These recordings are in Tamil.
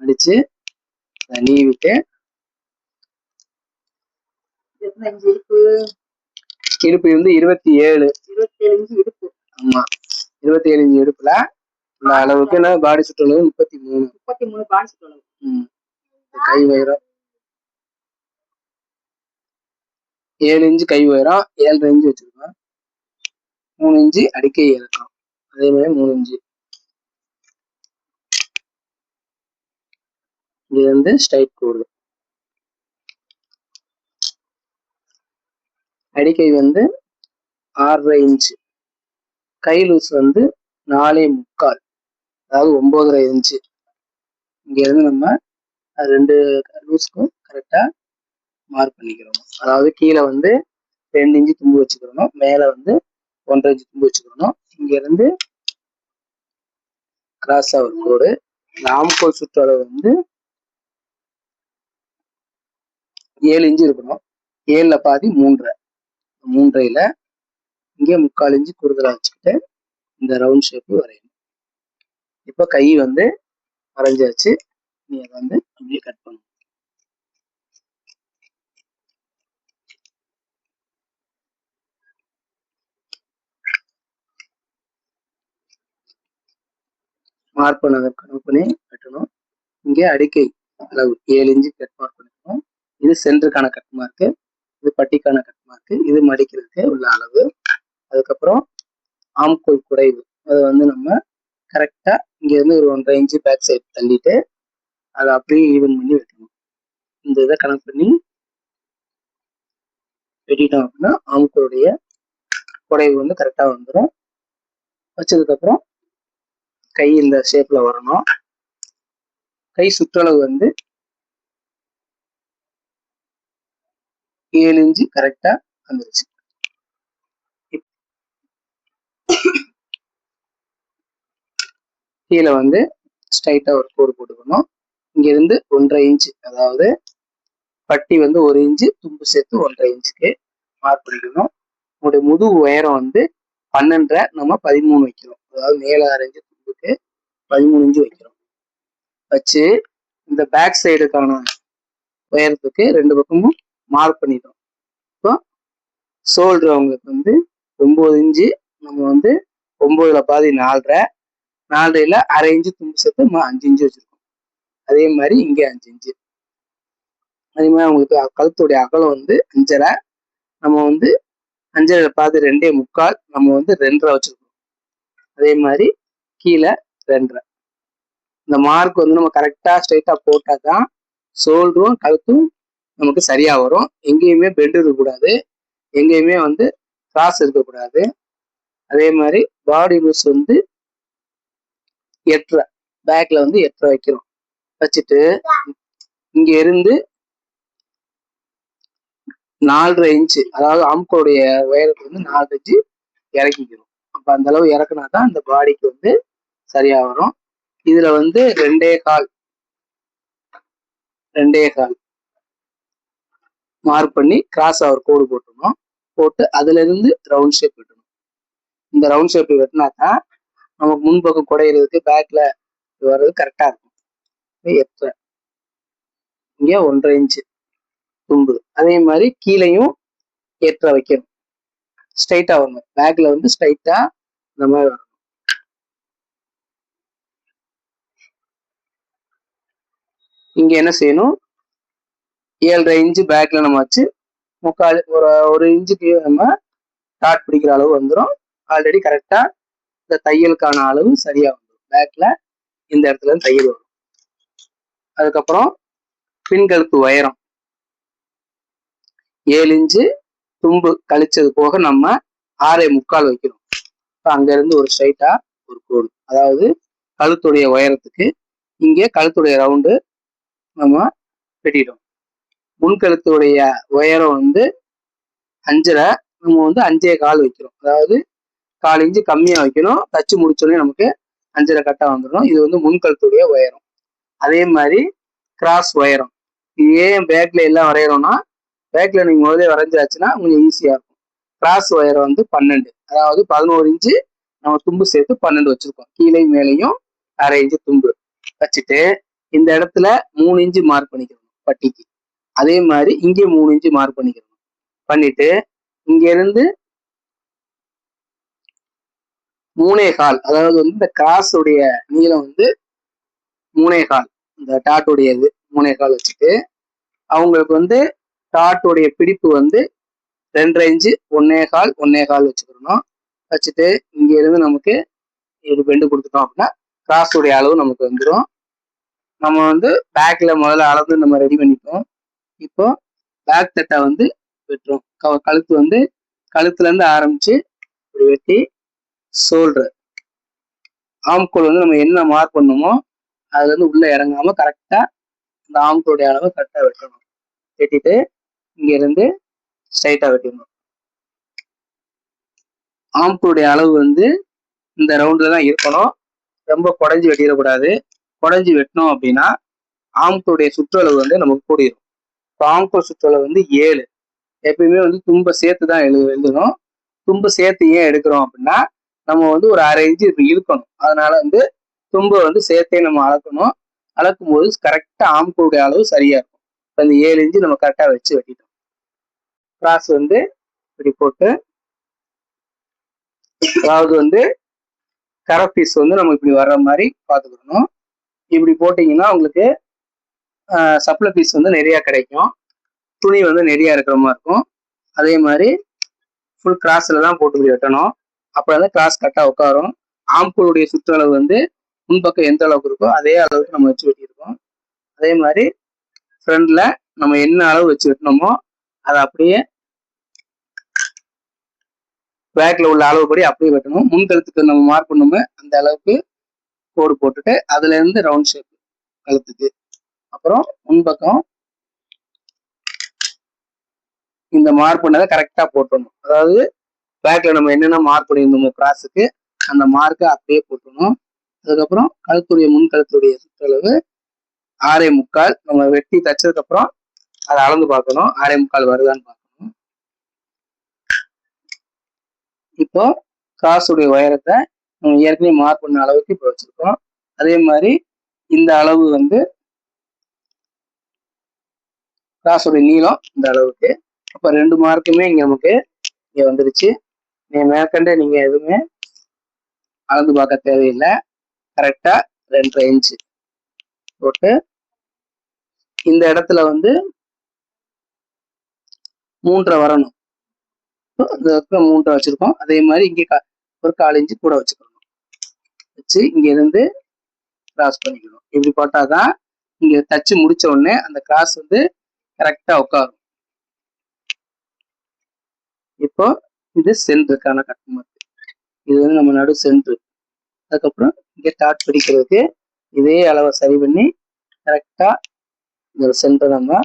அடிச்சு நீவிட்டு இடுப்பு வந்து 27 இன்ச்சு இடுப்பு. ஆமா 27 இன்ச்சு இடுப்புல இந்த அளவுக்கு பாடி சுற்றளவு 33 பாடி சுற்றளவு. கை உயரம் 7 இன்ச்சு கை உயரம் 7.5 இன்ச்சு வச்சிருக்கோம். 3 இன்ச்சு அடிக்கை இறக்கம் அதே மாதிரி 3 இன்ச்சு. இது வந்து ஸ்ட்ரைட் கோடு. அடிக்கை வந்து 6.5 இன்ச்சு. கை லூஸ் வந்து 4.75 அதாவது 9.5 இன்ச்சு. இங்க இருந்து நம்ம 2 லூஸ்க்கும் கரெக்டா மார்க் பண்ணிக்கிறோம். அதாவது கீழே வந்து 2 இன்ச்சு தும்பு வச்சுக்கிறோம், மேல வந்து 1.5 இன்ச்சு தும்பு வச்சுக்கிறோம். இங்க இருந்து கிராஸா ஒரு கோடு. ஆம்கோல் சுற்றளவு வந்து 7 இன்ச்சு இருக்கணும். 7ல பாதி 3.5ல இங்கே 3/4 இன்ச்சு கூடுதலா வச்சுக்கிட்டு இந்த ரவுண்ட் ஷேப் வரையணும். இப்போ கை வந்து வரைஞ்சாச்சு. நீ அதை வந்து அப்படியே கட் பண்ணணும். மார்க் பண்ணதை கட் பண்ணி கட்டணும். இங்கே அடிக்கை அளவு 7 இன்ச்சு கட் மார்க் பண்ணிக்கணும். இது சென்டருக்கான கட் மார்க்கு, இது பட்டிக்கான கட் மார்க்கு, இது மடிக்கிறதுக்கு உள்ள அளவு. அதுக்கப்புறம் ஆம்கோல் குறைவு அதை வந்து நம்ம கரெக்டா இங்க இருந்து ஒரு 1.5 இன்ச்சு பேக் சைடு தள்ளிட்டு அதை அப்படியே ஈவன் பண்ணி வெட்டணும். இந்த இதை கனெக்ட் பண்ணி வெட்டிட்டோம் அப்படின்னா ஆம்கோலுடைய குறைவு வந்து கரெக்டா வந்துடும். வச்சதுக்கு அப்புறம் கை இந்த ஷேப்ல வரணும். கை சுற்றளவு வந்து 7 இன்ச்சு கரெக்டா வந்துருச்சு. கீழே வந்து ஸ்ட்ரைட்டா ஒரு கோடு போட்டுக்கணும். இங்க இருந்து 1.5 இன்ச்சு, அதாவது பட்டி வந்து 1 இன்ச்சு தும்பு சேர்த்து 1.5 இன்ச்சுக்கு மார்க் பண்ணிக்கணும். உங்களுடைய முதுகு உயரம் வந்து 12 நம்ம 13 வைக்கிறோம். அதாவது மேல 6 இன்ச்சு தும்புக்கு 13 இன்ச்சு வைக்கிறோம். வச்சு இந்த பேக் சைடுக்கான உயரத்துக்கு 2 பக்கமும் மார்க் பண்ணிட்டோம். இப்போ ஷோல்டர் அவங்களுக்கு வந்து 9 இன்ச்சு, நம்ம வந்து 9ல பாதி 4.5, 4.5ல அரை இன்ச்சு தும்பு சேர்த்து 5 இன்ச்சு வச்சிருக்கோம். அதே மாதிரி இங்க 5 இன்ச்சு. அதே மாதிரி அவங்களுக்கு கழுத்துடைய அகலம் வந்து 5.5, நம்ம வந்து 5.5ல பாதி 2.75, நம்ம வந்து 2.5 வச்சிருக்கோம். அதே மாதிரி கீழே 2.5. இந்த மார்க் வந்து நம்ம கரெக்டா ஸ்ட்ரைட்டா போட்டா தான் ஷோல்டரும் கழுத்தும் நமக்கு சரியா வரும். எங்கேயுமே பெண்ட் இருக்கக்கூடாது, எங்கேயுமே வந்து கிராஸ் இருக்கக்கூடாது. அதே மாதிரி பாடி லூஸ் வந்து 8.5, பேக்ல வந்து 8.5 வைக்கிறோம். வச்சுட்டு இங்க இருந்து 4.5 இன்ச்சு, அதாவது ஆம்கோடைய உயரத்துக்கு வந்து 4 இன்ச்சு இறக்கிக்கிறோம். அப்ப அந்த அளவு இறக்குனா தான் இந்த பாடிக்கு வந்து சரியா வரும். இதுல வந்து 2.25 மார்க் பண்ணி கிராஸா ஒரு கோடு போட்டுருணும். போட்டு அதுல இருந்து ரவுண்ட் ஷேப் வெட்டணும். இந்த ரவுண்ட் ஷேப் வெட்டினா தான் நமக்கு முன்பக்கம் குடையிறதுக்கு பேக்ல வர்றது கரெக்டா இருக்கும். 8.5 இங்க 1.5 இன்ச்சு தும்பு. அதே மாதிரி கீழையும் 8.5 வைக்கணும். ஸ்ட்ரைட்டா வரணும். பேக்ல வந்து ஸ்ட்ரைட்டா இந்த மாதிரி வரணும். இங்க என்ன செய்யணும், 7.5 இன்ச்சு பேக்ல நம்ம வச்சு 1 இன்ச்சுக்கு நம்ம டாட் பிடிக்கிற அளவு வந்துடும். ஆல்ரெடி கரெக்டா இந்த தையலுக்கான அளவு சரியா வந்துடும். பேக்ல இந்த இடத்துல இருந்து தையல் வரும். அதுக்கப்புறம் பின்கழுத்து உயரம் 7 இன்ச்சு தும்பு கழிச்சது போக நம்ம 6.75 வைக்கிறோம். அங்க இருந்து ஒரு ஸ்ட்ரைட்டா ஒரு கோடு, அதாவது கழுத்துடைய உயரத்துக்கு இங்கே கழுத்துடைய ரவுண்டு நம்ம வெட்டிட்டோம். முன்கழுத்துடைய உயரம் வந்து 5.5, நம்ம வந்து 5.25 வைக்கிறோம். அதாவது 1/4 இன்ச்சு கம்மியா வைக்கணும். தச்சு முடிச்சோடனே நமக்கு 5.5 கட்டா வந்துடும். இது வந்து முன்கழுத்துடைய உயரம். அதே மாதிரி கிராஸ் உயரம், ஏன் பேக்ல எல்லாம் வரைகிறோம்னா, பேக்ல நீங்க முதலே வரைஞ்சாச்சுன்னா கொஞ்சம் ஈஸியா இருக்கும். கிராஸ் உயரம் வந்து 12, அதாவது 11 இன்ச்சு நம்ம தும்பு சேர்த்து 12 வச்சிருக்கோம். கீழே மேலையும் 1/2 இன்ச்சு தும்பு வச்சுட்டு இந்த இடத்துல 3 இன்ச்சு மார்க் பண்ணிக்கணும் பட்டிக்கு. அதே மாதிரி இங்கே 3 இன்ச்சு மார்க் பண்ணிக்கணும். பண்ணிட்டு இங்க இருந்து 3.25, அதாவது வந்து இந்த கிராஸ் உடைய நீளம் வந்து 3.25, இந்த டாட் உடையது 3.25 வச்சுட்டு அவங்களுக்கு வந்து டாட் உடைய பிடிப்பு வந்து 2.5 இன்ச்சு 1.25 வச்சுக்கணும். வச்சுட்டு இங்க இருந்து நமக்கு இது பெண்டு கொடுத்துட்டோம் அப்படின்னா கிராஸ் உடைய அளவு நமக்கு வந்துடும். நம்ம வந்து பேக்ல முதல்ல அளந்து நம்ம ரெடி பண்ணிப்போம். இப்போ பேக் தட்டை வந்து வெட்டுறோம். கழுத்து வந்து கழுத்துல இருந்து ஆரம்பிச்சு இப்படி வெட்டி ஷோல்டர் ஆம்கோல் வந்து நம்ம என்ன மார்க் பண்ணுமோ அதுல இருந்து உள்ள இறங்காம கரெக்டா இந்த ஆம்கோலுடைய அளவு கரெக்டா வெட்டணும். வெட்டிட்டு இங்க இருந்து ஸ்ட்ரைட்டா வெட்டிடணும். ஆம்கோலுடைய அளவு வந்து இந்த ரவுண்ட்ல தான் இருக்கணும். ரொம்ப குடஞ்சி வெட்டிடக்கூடாது. குடஞ்சி வெட்டினோம் அப்படின்னா ஆம்கோலுடைய சுற்றளவு வந்து நமக்கு கூடிடும். இப்போ ஆம்கோல் சுற்றளவு வந்து 7. எப்பயுமே வந்து தும்பை சேர்த்து தான் எழுதணும். தும்பு சேர்த்து ஏன் எடுக்கிறோம் அப்படின்னா நம்ம வந்து ஒரு 1/2 இன்ச்சு இழுக்கணும். அதனால வந்து தும்பை வந்து சேர்த்தே நம்ம அளக்கணும். அளக்கும் போது கரெக்டா ஆம்கோலுடைய அளவு சரியா இருக்கும். இப்போ இந்த 7 இன்ச்சு நம்ம கரெக்டா வச்சு வெட்டிட்டோம். கிராஸ் வந்து இப்படி போட்டு, அதாவது வந்து கரை பீஸ் வந்து நம்ம இப்படி வர்ற மாதிரி பார்த்துக்கணும். இப்படி போட்டீங்கன்னா உங்களுக்கு சப்ளை பீஸ் வந்து நிறைய கிடைக்கும். துணி வந்து நிறைய இருக்கிற மாதிரி இருக்கும். அதே மாதிரி ஃபுல் கிராஸ்ல தான் போட்டு இப்படி வெட்டணும். அப்புறம் வந்து கிராஸ் கரெக்டாக உட்காரும். ஆம்கோலுடைய சுற்றளவு வந்து முன்பக்கம் எந்த அளவுக்கு இருக்கோ அதே அளவுக்கு நம்ம வச்சு வெட்டியிருக்கோம். அதே மாதிரி ஃப்ரண்ட்ல நம்ம என்ன அளவு வச்சு வெட்டினோமோ அதை அப்படியே பேக்ல உள்ள அளவுப்படி அப்படியே வெட்டணும். முன்கழுத்துக்கு நம்ம மார்க் பண்ணுமே அந்த அளவுக்கு கோடு போட்டுட்டு அதுல இருந்து ரவுண்ட் ஷேப் கழுத்துக்கு. அப்புறம் முன்பக்கம் இந்த மார்க் பண்ணதை கரெக்டா போட்டணும். அதாவது பேக்ல நம்ம என்னென்ன மார்க் பண்ணியிருந்தோமோ கிராஸுக்கு அந்த மார்க்கை அப்படியே போட்டணும். அதுக்கப்புறம் கழுத்துடைய முன்கழுத்துடைய சுற்றளவு 6.25. நம்ம வெட்டி தச்சதுக்கு அப்புறம் அதை அளந்து பார்க்கணும். 6.25 வருதான்னு பார்க்கணும். இப்போ கிராஸுடைய உயரத்தை நம்ம ஏற்கனவே மார்க் பண்ண அளவுக்கு இப்போ வச்சிருக்கோம். அதே மாதிரி இந்த அளவு வந்து கிராஸுடைய நீளம் இந்த அளவுக்கு. அப்ப 2 மார்க்குமே இங்க நமக்கு இங்க வந்துருச்சு. நீங்க மேற்கண்ட நீங்க எதுவுமே அளந்து பார்க்க தேவையில்லை. கரெக்டா 2.5 இன்ச்சு போட்டு இந்த இடத்துல வந்து 3.5 வரணும். இந்த இடத்துல 3.5 வச்சிருக்கோம். அதே மாதிரி இங்கே ஒரு 1/4 இன்ச்சு கூட வச்சுக்கணும். வச்சு இங்க இருந்து கிராஸ் பண்ணிக்கணும். இப்படி போட்டாதான் இங்க தச்சு முடிச்ச உடனே அந்த கிராஸ் வந்து கரெக்டா உட்காரும். இப்போ இது சென்டருக்கான கட் மார்க். இது வந்து நம்ம நடு சென்டர். அதுக்கப்புறம் இங்க டாட் பிடிக்கிறதுக்கு இதே அளவை சரி பண்ணி கரெக்டா இந்த சென்டர் நம்ம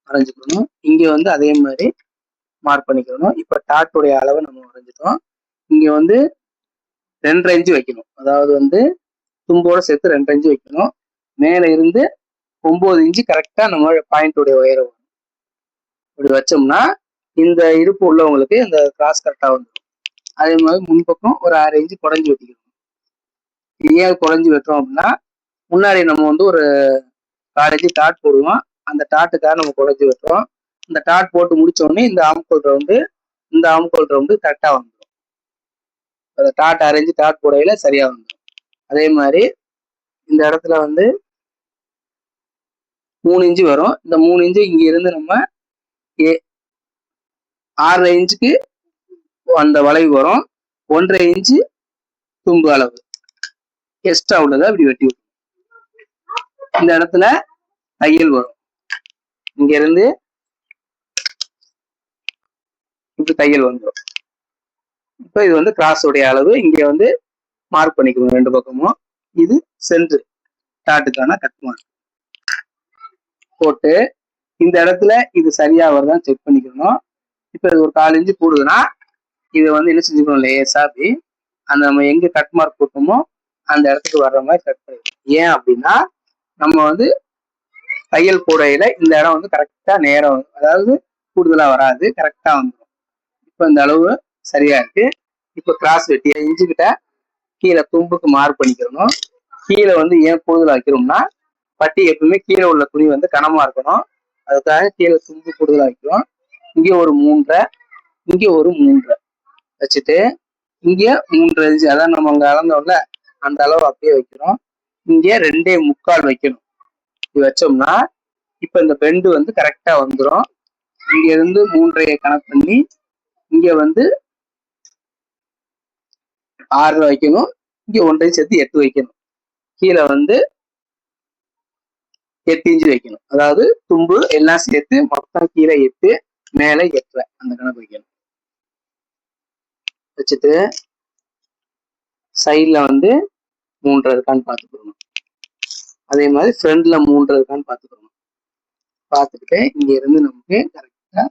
வரைஞ்சுக்கணும். இங்க வந்து அதே மாதிரி மார்க் பண்ணிக்கணும். இப்ப டாட்டுடைய அளவை நம்ம வரைஞ்சிட்டோம். இங்க வந்து 2.5 இன்ச்சு வைக்கணும். அதாவது வந்து தும்போட சேர்த்து 2.5 இன்ச்சு வைக்கணும். மேல இருந்து 9 இன்ச்சு கரெக்டா நம்ம பாயிண்டோடைய உயரம் இப்படி வச்சோம்னா இந்த இடுப்பு உள்ளவங்களுக்கு இந்த கிராஸ் கரெக்டா வந்துடும். அதே மாதிரி முன்பக்கம் ஒரு 1/2 இன்ச்சு குறைஞ்சி வெட்டிக்கணும். ஏன் குறைஞ்சி வெட்டுறோம் அப்படின்னா முன்னாடி நம்ம வந்து ஒரு 1/4 இன்ச்சு டாட் போடுவோம். அந்த டாட்டுக்காக நம்ம குறைஞ்சி வெட்டுறோம். இந்த டாட் போட்டு முடிச்ச உடனே இந்த ஆம்கோல் ரவுண்டு கரெக்டா வந்துடும். அந்த டாட் 1/2 இன்ச்சு டாட் போடையில சரியா வந்துடும். அதே மாதிரி இந்த இடத்துல வந்து 3 இன்ச்சு வரும். இந்த 3 இன்ச்சு இங்க இருந்து நம்ம 6.5 இன்ச்சுக்கு அந்த வளைவு வரும். 1.5 இன்ச்சு தும்பு அளவு எக்ஸ்ட்ரா உள்ளதை அப்படி வெட்டி விடும். இந்த இடத்துல தையல் வரும். இங்க இருந்து இப்படி தையல் வந்துடும். இப்போ இது வந்து கிராஸ் உடைய அளவு. இங்க வந்து மார்க் பண்ணிக்கணும் 2 பக்கமும். இது சென்டர் டாட்டுக்கான கட் மார்க் போட்டு இந்த இடத்துல இது சரியா வருதான்னு செக் பண்ணிக்கணும். இப்போ இது ஒரு 1/4 இன்ச்சு கூடுதுன்னா இதை வந்து என்ன செஞ்சுக்கணும், லேசா அப்படி அந்த நம்ம எங்க கட் மார்க் போட்டோமோ அந்த இடத்துக்கு வர்ற மாதிரி கட் பண்ணிக்கணும். ஏன் அப்படின்னா நம்ம வந்து தையல் கூடையில இந்த இடம் வந்து கரெக்டா நேரம், அதாவது கூடுதலா வராது, கரெக்டா வந்துடும். இப்போ இந்த அளவு சரியா இருக்கு. இப்போ கிராஸ் வெட்டி 5 இன்ச்சு கிட்ட கீழே தும்புக்கு மார்க் பண்ணிக்கிறணும். கீழே வந்து ஏன் கூடுதலா வைக்கிறோம்னா பட்டி எப்பவுமே கீழே உள்ள துணி வந்து கனமா இருக்கணும். அதுக்காக கீழே தும்பு கூடுதலா வைக்கிறோம். இங்கே ஒரு 3.5, இங்கே ஒரு 3.5 வச்சுட்டு இங்கே 3.5 இன்ச்சு, அதான் நம்ம அங்க அளந்தோம்ல அந்த அளவு அப்படியே வைக்கிறோம். இங்கே 2.25 வைக்கணும். இது வச்சோம்னா இப்ப இந்த பெண்டு வந்து கரெக்டா வந்துடும். இங்க இருந்து 3.5 கணக்கு பண்ணி இங்க வந்து 6 வைக்கணும். இங்க 1.5 சேர்த்து 8 வைக்கணும். கீழே வந்து 8 இன்ச்சு வைக்கணும். அதாவது தும்பு எல்லாம் சேர்த்து மொத்தம் கீழே 8, மேல 8 அந்த கணக்கு வைக்கணும். வச்சுட்டு சைட்ல வந்து 3.5 இருக்கான்னு பாத்துக்கணும். அதே மாதிரி ஃப்ரண்ட்ல 3.5 இருக்கான்னு பாத்துக்கணும். பார்த்துக்கிட்டு இங்க இருந்து நமக்கு கரெக்டா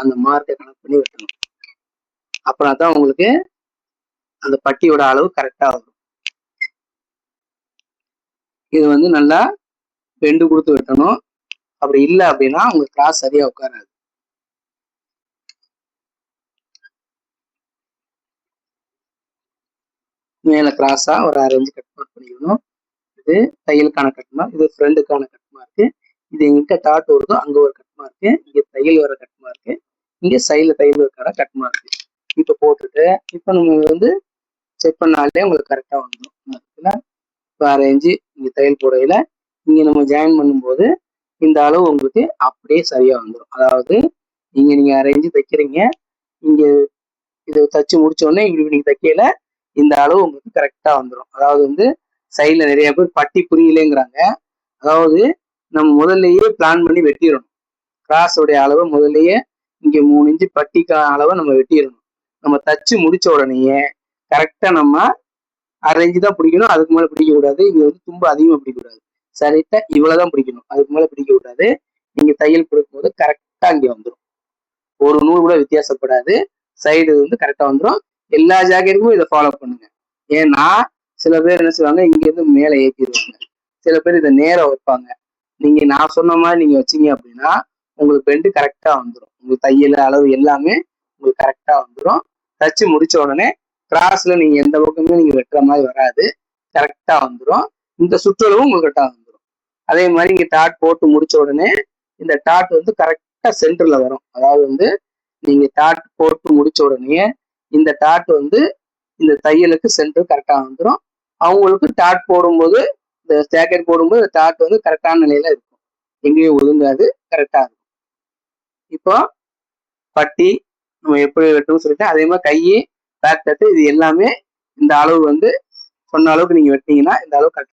அந்த மார்க்கை கணக்கு பண்ணி வைக்கணும். அப்புறம் தான் உங்களுக்கு அந்த பட்டியோட அளவு கரெக்டா வரும். இது வந்து நல்லா பெண்டு கொடுத்து வெட்டணும். அப்படி இல்லை அப்படின்னா உங்க கிராஸ் சரியா உட்காராது. மேல கிராஸா ஒரு 1/2 இன்ச் கட் மார்க் பண்ணிக்கணும். இது தையலுக்கான கட் மார்க், இது ஃப்ரண்டுக்கான கட் மார்க்கு. இது எங்கிட்ட டாட் வருதோ அங்க ஒரு கட் மார்க்கு, இங்க தையல் வர கட் மார்க்கு, இங்க சைட்ல தையல் இருக்கிற கட் மார்க்கு. இப்ப போட்டுட்டு இப்ப நம்ம வந்து செக் பண்ணாலே உங்களுக்கு கரெக்டா வந்துடும். இப்போ 1/2 இன்ச்சு இங்க தையல் போடையில இங்க நம்ம ஜாயின் பண்ணும்போது இந்த அளவு உங்களுக்கு அப்படியே சரியா வந்துடும். அதாவது நீங்க 1/2 இன்ச்சு தைக்கிறீங்க, இங்க இதை தச்சு முடிச்ச உடனே இப்படி நீங்க தைக்கல இந்த அளவு உங்களுக்கு கரெக்டா வந்துடும். அதாவது வந்து சைட்ல நிறைய பேர் பட்டி புரியலைங்கிறாங்க. அதாவது நம்ம முதல்லயே பிளான் பண்ணி வெட்டிடணும். கிராஸோடைய அளவை முதல்லயே இங்க 3 இன்ச்சு பட்டிக்கான அளவை நம்ம வெட்டிடணும். நம்ம தச்சு முடிச்ச உடனேயே கரெக்டா நம்ம 1/2 இன்ச்சு தான் பிடிக்கணும். அதுக்கு மேல பிடிக்க கூடாது. இங்க வந்து தும்பு அதிகமா பிடிக்க கூடாது. சரிட்டா இவ்வளவுதான் பிடிக்கணும். அதுக்கு மேல பிடிக்க கூடாது. நீங்க தையல் கொடுக்கும் போது கரெக்டா இங்க வந்துடும். ஒரு நூல் கூட வித்தியாசப்படாது. சைடு வந்து கரெக்டா வந்துடும். எல்லா ஜாக்கெட்டுக்கும் இதை ஃபாலோ பண்ணுங்க. ஏன்னா சில பேர் என்ன செய்வாங்க, இங்க இருந்து மேல ஏற்றிடுவாங்க. சில பேர் இதை நேரம் வைப்பாங்க. நீங்க நான் சொன்ன மாதிரி நீங்க வச்சீங்க அப்படின்னா உங்களுக்கு பெண்டு கரெக்டா வந்துடும். உங்களுக்கு தையல் அளவு எல்லாமே உங்களுக்கு கரெக்டா வந்துடும். தச்சு முடிச்ச உடனே கிராஸ்ல நீங்க எந்த பக்கமே நீங்க வெட்டுற மாதிரி வராது. கரெக்டா வந்துடும். இந்த சுற்றளவும் உங்களுக்கு கரெக்டா வந்துடும். அதே மாதிரி இங்க டாட் போட்டு முடிச்ச உடனே இந்த டாட் வந்து கரெக்டா சென்டர்ல வரும். அதாவது வந்து நீங்க டாட் போட்டு முடிச்ச உடனே இந்த டாட் வந்து இந்த தையலுக்கு சென்டர் கரெக்டா வந்துடும். அவங்களுக்கு டாட் போடும்போது இந்த ஜாக்கெட் போடும்போது டாட் வந்து கரெக்டான நிலையில இருக்கும். எங்கேயும் ஒதுங்காது, கரெக்டா இருக்கும். இப்போ பட்டி நம்ம எப்படி வெட்டணும்னு சொல்லிட்டு அதே மாதிரி கையை பேக் தட்டு இது எல்லாமே இந்த அளவு வந்து சொன்ன அளவுக்கு நீங்க வெட்டீங்கன்னா இந்த அளவு கரெக்டா